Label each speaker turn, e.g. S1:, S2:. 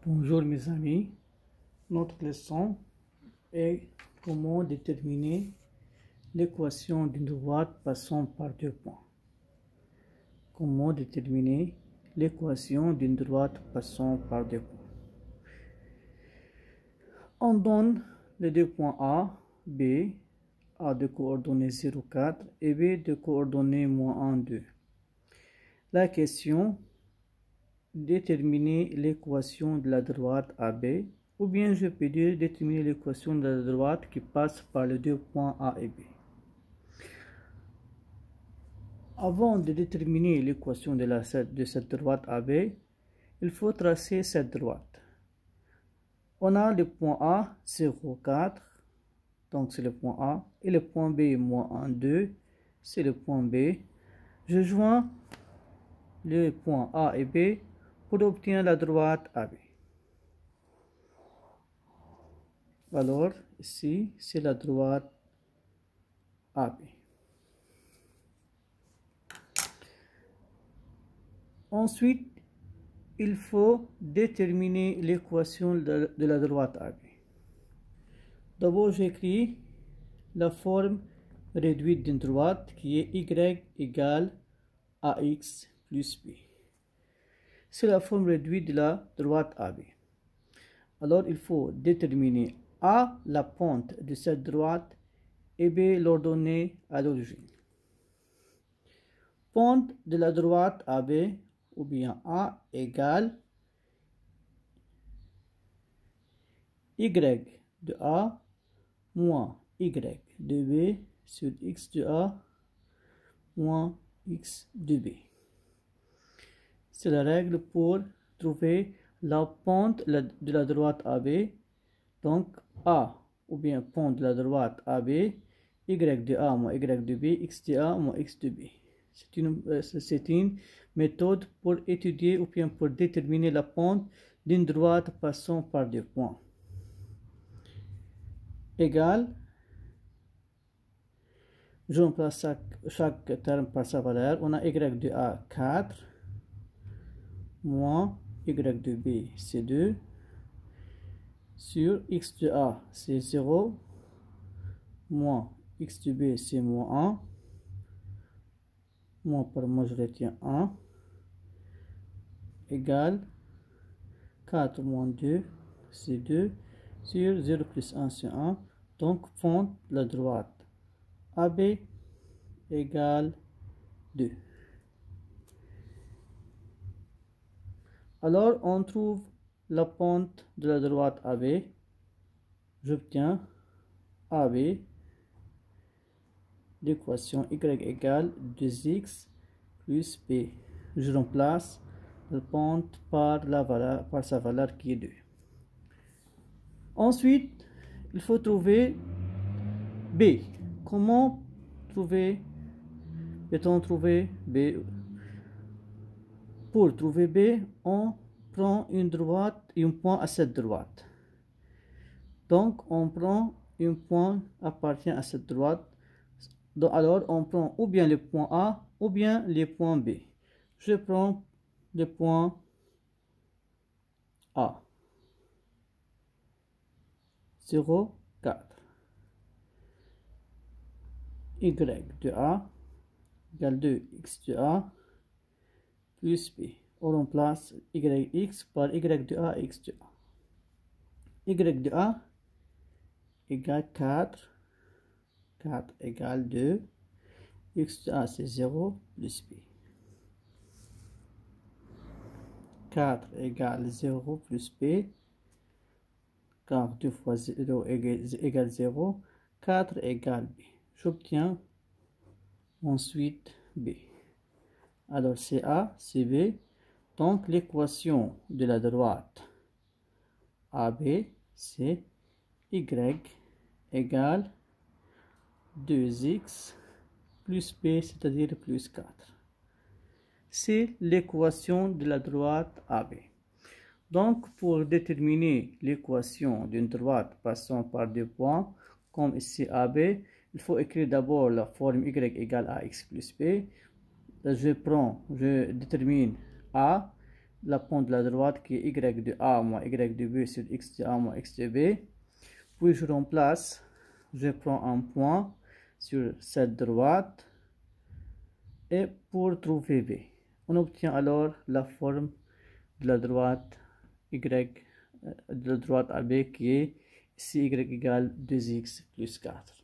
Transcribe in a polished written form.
S1: Bonjour mes amis, notre leçon est comment déterminer l'équation d'une droite passant par deux points. Comment déterminer l'équation d'une droite passant par deux points. On donne les deux points A, B, A de coordonnées 0, 4 et B de coordonnées -1, 2. La question: déterminer l'équation de la droite AB, ou bien je peux dire déterminer l'équation de la droite qui passe par les deux points A et B. Avant de déterminer l'équation de cette droite AB, il faut tracer cette droite. On a le point A, 0, 4, donc c'est le point A, et le point B, -1, 2, c'est le point B. Je joins les points A et B pour obtenir la droite AB. Alors, ici, c'est la droite AB. Ensuite, il faut déterminer l'équation de la droite AB. D'abord, j'écris la forme réduite d'une droite qui est y égale ax plus b. C'est la forme réduite de la droite AB. Alors, il faut déterminer A, la pente de cette droite, et B, l'ordonnée à l'origine. Pente de la droite AB, ou bien A égale y de A moins y de B sur x de A moins x de B. C'est la règle pour trouver la pente de la droite AB. Donc A, ou bien pente de la droite AB, y de A moins y de B, x de A moins x de B. C'est une méthode pour étudier ou bien pour déterminer la pente d'une droite passant par deux points. Égal, je remplace chaque terme par sa valeur. On a y de A 4, moins y de B c'est 2, sur x de A c'est 0, moins x de B c'est -1, moins par moi je retiens 1, égale 4 moins 2 c'est 2, sur 0 plus 1 c'est 1, donc pente de la droite AB égale 2. Alors on trouve la pente de la droite AB. J'obtiens AB, l'équation y égale 2x plus b. Je remplace la pente par sa valeur qui est 2. Ensuite, il faut trouver B. Comment peut-on trouver B? Pour trouver B, on prend une droite et un point à cette droite. Donc, on prend un point appartient à cette droite. Donc, alors, on prend ou bien le point A ou bien le point B. Je prends le point A. 0, 4. Y de A égale 2x de A plus B. On remplace yx par y de A, x de A. Y de A égale 4. 4 égale 2. X de A c'est 0 plus B. 4 égale 0 plus B. Car 2 fois 0 égale 0. 4 égale B. J'obtiens ensuite B. Alors c'est A, c'est B. Donc l'équation de la droite AB c'est y égale 2x plus b, c'est-à-dire plus 4. C'est l'équation de la droite AB. Donc, pour déterminer l'équation d'une droite passant par deux points, comme ici AB, il faut écrire d'abord la forme y égale ax plus b. Je détermine A, la pente de la droite qui est y de A moins y de B sur x de A moins x de B. Puis je remplace, je prends un point sur cette droite et pour trouver B. On obtient alors la forme de la droite y, de la droite AB qui est ici y égale 2x plus 4.